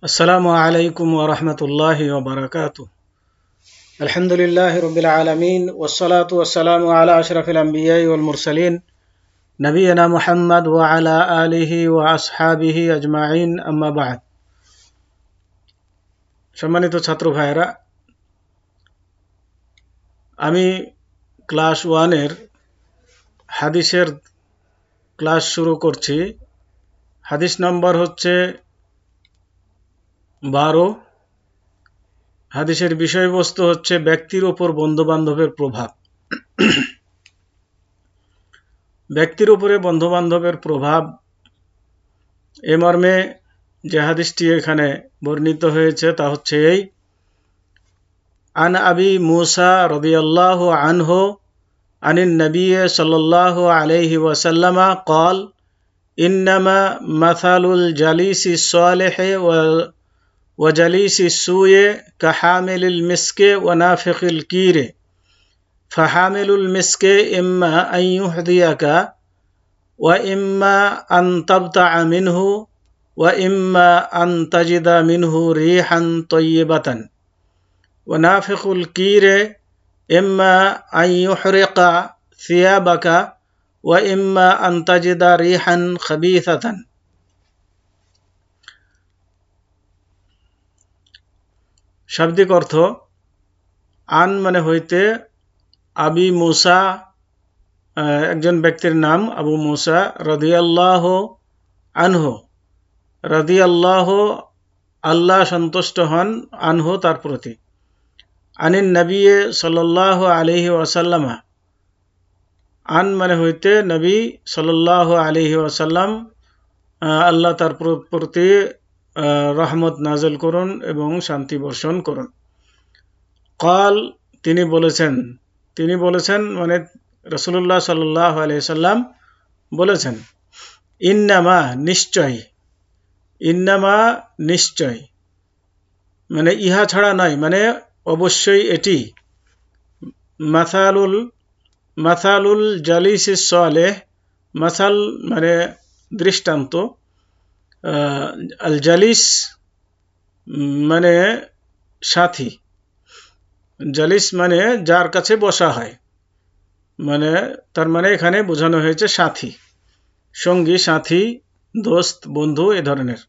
আসসালামু আলাইকুম ওয়া রাহমাতুল্লাহি ওয়া বারাকাতুহু। আলহামদুলিল্লাহি রাব্বিল আলামিন ওয়াসসালাতু ওয়াসসালামু আলা আশরাফিল আমবিয়াই ওয়াল মুরসালিন নবিয়িনা মুহাম্মদ ওয়া আলা আলিহি ওয়া আসহাবিহি আজমাইন, আম্মা বা'দ। সম্মানিত ছাত্র ভাইয়েরা, আমি ক্লাস 1 এর হাদিসের ক্লাস শুরু করছি। হাদিস নম্বর হচ্ছে 12। হাদিসের বিষয়বস্তু হচ্ছে ব্যক্তির উপর বন্ধুবান্ধবের প্রভাব। ব্যক্তির উপরে বন্ধুবান্ধবের প্রভাব এ মর্মে যে হাদিসটি এখানে বর্ণিত হয়েছে তা হচ্ছে এই: আন আবি মুসা রাদিয়াল্লাহু আনহু আনিন নবী সাল্লাল্লাহু আলাইহি ওয়াসাল্লাম قال ইন্নামা মাসালুল জালিসি সালিহি ওয়া জালিসি সুয়ে কাহামিলিল মিসকে ওয়া নাফিকিল কিরে ফাহামিলুল মিসকে ইম্মা আন ইউহদিয়াকা ওয়া ইম্মা আন তাবতাআ মিনহু ওয়া ইম্মা আন তাজিদা মিনহু রিহান তাইয়্যিবাতান ওয়া নাফিকুল কিরে ইম্মা আন ইউহরিকা সিয়াবাকা ওয়া ইম্মা আন তাজিদা রিহান খাবিসাতান। শাব্দিক অর্থ: আন মানে হইতে, আবি মুসা একজন ব্যক্তির নাম আবু মুসা, রাদিয়াল্লাহু আনহু, রাদিয়াল্লাহু আল্লাহ সন্তুষ্ট হন, আনহু তার প্রতি, আনিন নবী সাল্লাল্লাহু আলাইহি ওয়াসাল্লাম, আন মানে হইতে নবী সাল্লাল্লাহু আলাইহি ওয়াসাল্লাম, আল্লাহ তার প্রতি রহমত নাযিল করুন এবং শান্তি বর্ষণ করুন। কাল তিনি বলেছেন মানে রাসূলুল্লাহ সাল্লাল্লাহু আলাইহি সাল্লাম বলেছেন, ইন্নামা নিশ্চয় মানে ইহা ছাড়া নয়, মানে অবশ্যই এটি, মাসালুল জালিসিস সালেহ, মাসাল মানে দৃষ্টান্ত, আল জালিস মানে সাথী, জালিস মানে যার কাছে বসা হয়, মানে তার মানে এখানে বোঝানো হয়েছে সাথী, সঙ্গী, সাথী, দোস্ত, বন্ধু এ ধরনের।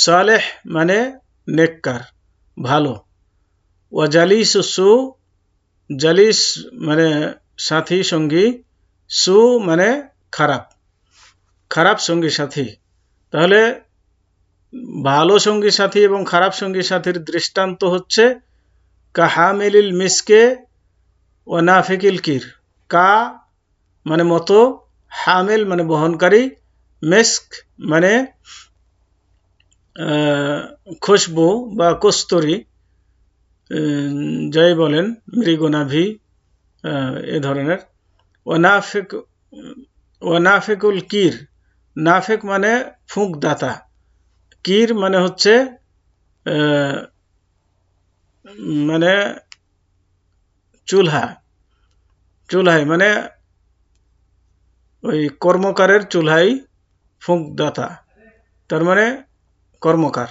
সালেহ মানে নেককার, ভালো। ওয়া জালিস সু, জালিস মানে সাথী, সঙ্গী, সু মানে খারাপ সঙ্গী সাথী। তাহলে ভালো সঙ্গী সাথী এবং খারাপ সঙ্গী সাথীর দৃষ্টান্ত হচ্ছে কাহামিলিল মিসকে ওয়া নাফিকিল কির। কা মানে মতো, হামিল মানে বহনকারী, মিস্ক মানে খুশবু বা কস্তুরী, যাই বলেন, মৃগনাভি এ ধরনের। ওয়া নাফিকুল কির, নাফিক মানে ফুঁকদাতা, কির মানে হচ্ছে মানে চুলহাই মানে ওই কর্মকারের চুলহাই ফুঁকদাতা, তার মানে কর্মকার।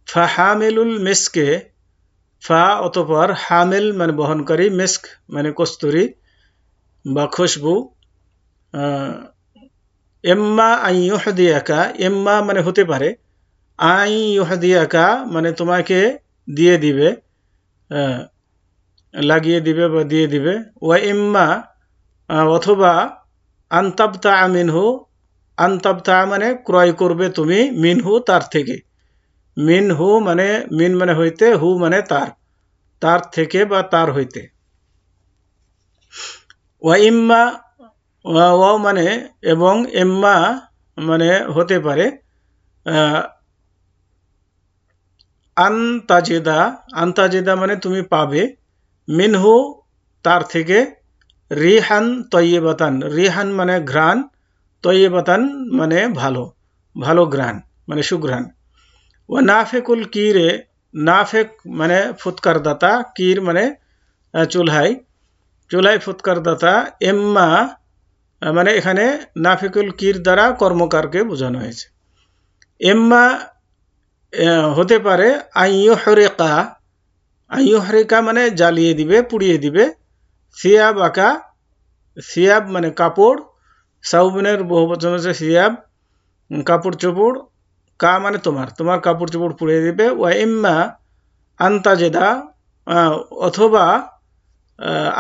ফাহামিলুল মিসকে, ফা অতঃপর, হামিল মানে বহনকারী, মিস্ক মানে কস্তুরী বা খুশবু। এম্মা আন ইউহদিয়াকা, এম্মা মানে হতে পারে, আন ইউহদিয়াকা মানে তোমাকে দিয়ে দিবে, লাগিয়ে দিবে বা দিয়ে দিবে। ওয়া ইম্মা অথবা আন তাবতাআ মিনহু, আন তাবতাআ মানে ক্রয় করবে তুমি, মিনহু তার থেকে, মিনহু মানে মিন মানে হইতে, হু মানে তার থেকে বা তার হইতে। ওয়া ইম্মা, ওয়া মানে এবং, ইম্মা মানে হতে পারে, আন্তাজেদা মানে তুমি পাবে, মিনহু তার থেকে, রিহান তয়্যিবাতান, রিহান মানে ঘ্রাণ, তয়্যিবাতান মানে ভালো ঘ্রাণ মানে সুঘ্রাণ। ওয়া নাফিকুল কিরে, নাফেক মানে ফুৎকারদাতা, কির মানে চুলহাই ফুৎকারদাতা। এম্মা মানে এখানে নাফিকুল কির দ্বারা কর্মকারকে বোঝানো হয়েছে। এম্মা হতে পারে আইয়ুহরিকা মানে জ্বালিয়ে দিবে, পুড়িয়ে দিবে। সিয়াব আকা, সিয়াব মানে কাপড়, সাউবিনের বহু বচন হচ্ছে সিয়াব, কাপড় চোপড়। কা মানে তোমার কাপড় চোপড় পুড়িয়ে দিবে। ওয়া ইম্মা আন্তাজেদা, অথবা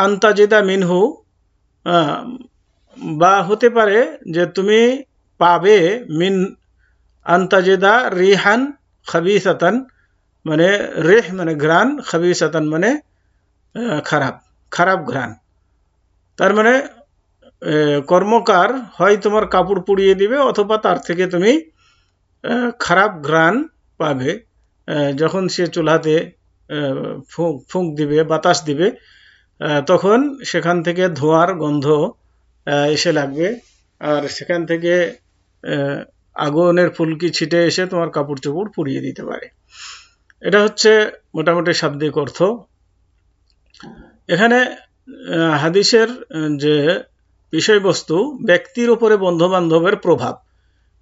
আন্তাজেদা মিনহু, বা হতে পারে যে তুমি পাবে মিন আন্তাজেদা রিহান খাবিসাতান, মানে রেহ মানে ঘ্রাণ, খাবিসাতান মানে খারাপ, খারাপ ঘ্রাণ। তার মানে কর্মকার হয় তোমার কাপড় পুড়িয়ে দিবে, অথবা তার থেকে তুমি খারাপ ঘ্রাণ পাবে। যখন সে চুলাতে ফুঁক দিবে, বাতাস দিবে, তখন সেখান থেকে ধোঁয়ার গন্ধ এসে লাগবে, আর সেখান থেকে আগুনের ফুলকি ছিটে এসে তোমার কাপড় চোপড় পুড়িয়ে দিতে পারে। এটা হচ্ছে মোটামুটি শাব্দিক অর্থ। এখানে হাদিসের যে বিষয়বস্তু, ব্যক্তির উপরে বন্ধু বান্ধবের প্রভাব,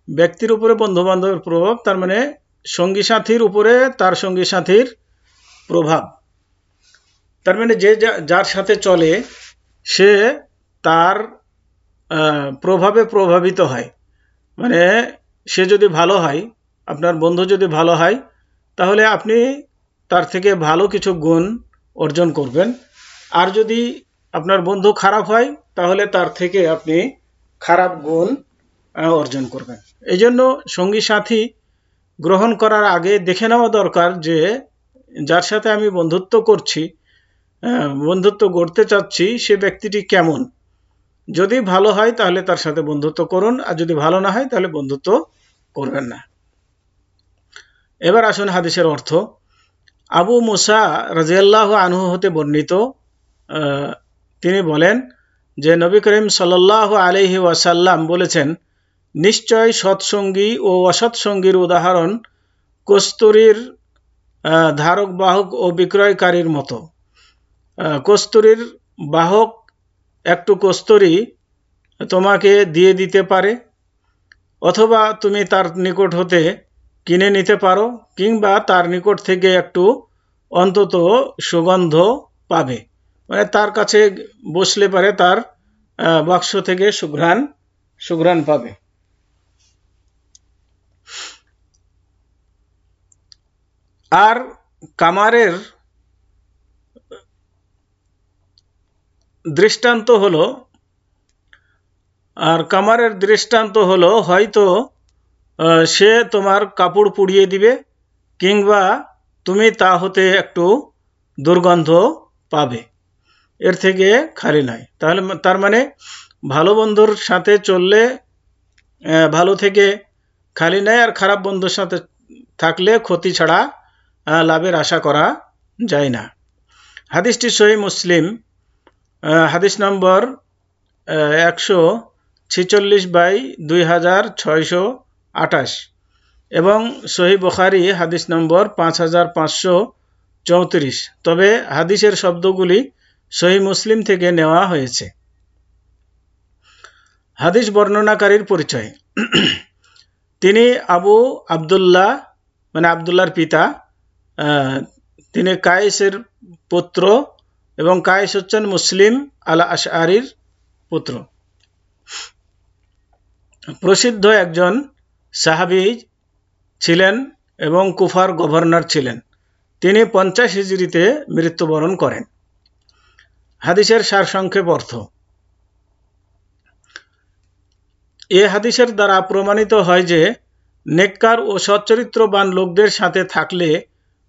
ব্যক্তির উপরে বন্ধু বান্ধবের প্রভাব, তার মানে সঙ্গী সাথীর উপরে তার সঙ্গী সাথীর প্রভাব। তার মানে যে যার সাথে চলে সে তার প্রভাবে প্রভাবিত হয়। মানে সে যদি ভালো হয়, আপনার বন্ধু যদি ভালো হয়, তাহলে আপনি তার থেকে ভালো কিছু গুণ অর্জন করবেন। আর যদি আপনার বন্ধু খারাপ হয়, তাহলে তার থেকে আপনি খারাপ গুণ অর্জন করবেন। এই জন্য সঙ্গী সাথী গ্রহণ করার আগে দেখে নেওয়া দরকার যে যার সাথে আমি বন্ধুত্ব করছি, বন্ধুত্ব গড়তে চাচ্ছি, সে ব্যক্তিটি কেমন। যদি ভালো হয় তাহলে তার সাথে বন্ধুত্ব করুন, আর যদি ভালো না হয় তাহলে বন্ধুত্ব করবেন না। এবার আসুন হাদিসের অর্থ। আবু মুসা রাদিয়াল্লাহু আনহু হতে বর্ণিত, তিনি বলেন যে নবী করিম সাল্লাল্লাহু আলাইহি ওয়াসাল্লাম বলেছেন, নিশ্চয় সৎসঙ্গী ও অসৎসঙ্গীর উদাহরণ কস্তুরীর ধারক বাহক ও বিক্রয়কারীর মতো। কস্তুরীর বাহক একটু কস্তুরী তোমাকে দিয়ে দিতে পারে, অথবা তুমি তার নিকট হতে কিনে নিতে পারো, কিংবা তার নিকট থেকে একটু অন্তত সুগন্ধ পাবে। মানে তার কাছে বসলে পারে তার বাক্স থেকে সুঘ্রাণ পাবে। আর কামারের দৃষ্টান্ত হলো হয়তো সে তোমার কাপড় পুড়িয়ে দিবে, কিংবা তুমি তা হতে একটু দুর্গন্ধ পাবে, এর থেকে খালি নয়। তাহলে তার মানে ভালো বন্ধুর সাথে চললে ভালো থেকে খালি নয়, আর খারাপ বন্ধুর সাথে থাকলে ক্ষতি ছাড়া লাভের আশা করা যায় না। হাদিসটি সহিহ মুসলিম, হাদিস নম্বর 146/2628, এবং সহিহ বুখারী হাদিস নম্বর 5534। তবে হাদিসের শব্দগুলি সহিহ মুসলিম থেকে নেওয়া হয়েছে। হাদিস বর্ণনাকারীর পরিচয়। তিনি আবু আবদুল্লাহ, মানে আবদুল্লাহর পিতা, তিনি কায়েসের পুত্র, এবং কায়েস হচ্ছেন মুসলিম আল আশআরির পুত্র। প্রসিদ্ধ একজন সাহাবী ছিলেন এবং কুফার গভর্নর ছিলেন। তিনি 50 হিজরিতে মৃত্যুবরণ করেন। হাদিসের সারসংক্ষেপ অর্থ। এ হাদিসের দ্বারা প্রমাণিত হয় যে নেককার ও সচ্চরিত্রবান লোকদের সাথে থাকলে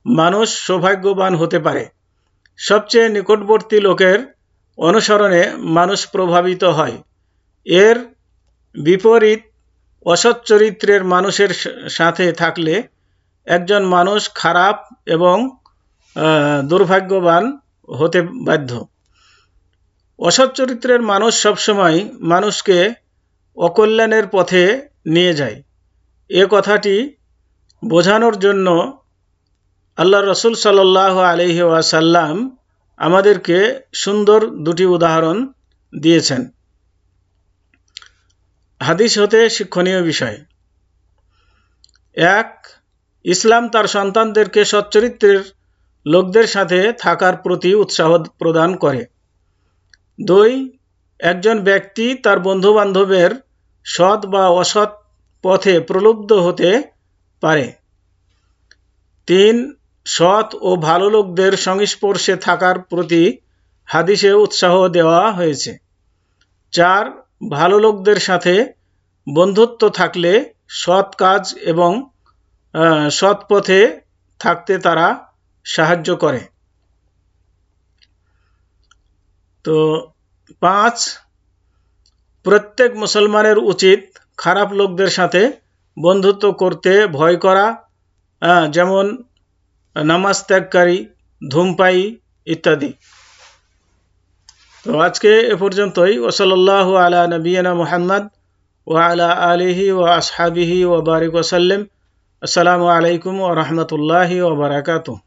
মানুষ সৌভাগ্যবান হতে পারে। সবচেয়ে নিকটবর্তী লোকের অনুসরণে মানুষ প্রভাবিত হয়। এর বিপরীত অসৎ চরিত্রের মানুষের সাথে থাকলে একজন মানুষ খারাপ এবং দুর্ভাগ্যবান হতে বাধ্য। অসৎ চরিত্রের মানুষ সবসময় মানুষকে অকল্যাণের পথে নিয়ে যায়। এ কথাটি বোঝানোর জন্য আল্লাহ রসুল সাল্লাল্লাহু আলাইহি ওয়াসাল্লাম আমাদেরকে সুন্দর দুটি উদাহরণ দিয়েছেন। হাদিস হতে শিক্ষণীয় বিষয়। 1, ইসলাম তার সন্তানদেরকে সচ্চরিত্রের লোকদের সাথে থাকার প্রতি উৎসাহ প্রদান করে। 2, একজন ব্যক্তি তার বন্ধুবান্ধবের সৎ বা অসৎ পথে প্রলুব্ধ হতে পারে। 3, সৎ ও ভালো লোকদের সংস্পর্শে থাকার প্রতি হাদিসে উৎসাহ দেওয়া হয়েছে। 4, ভালো লোকদের সাথে বন্ধুত্ব থাকলে সৎ কাজ এবং সৎ পথে থাকতে তারা সাহায্য করে। তো 5, প্রত্যেক মুসলমানের উচিত খারাপ লোকদের সাথে বন্ধুত্ব করতে ভয় করা, যেমন নামাজ ত্যাগকারী, ধূমপায়ী ইত্যাদি। তো আজকে এ পর্যন্তই। ওয়াসাল্লাল্লাহু আলা নবিয়িনা মুহাম্মদ ওয়া আলা আলিহি ওয়া আসহাবিহি ওয়া বারিক ওয়া সাল্লাম। আসসালামু আলাইকুম ওয়া রাহমাতুল্লাহি ওয়া বারাকাতুহু।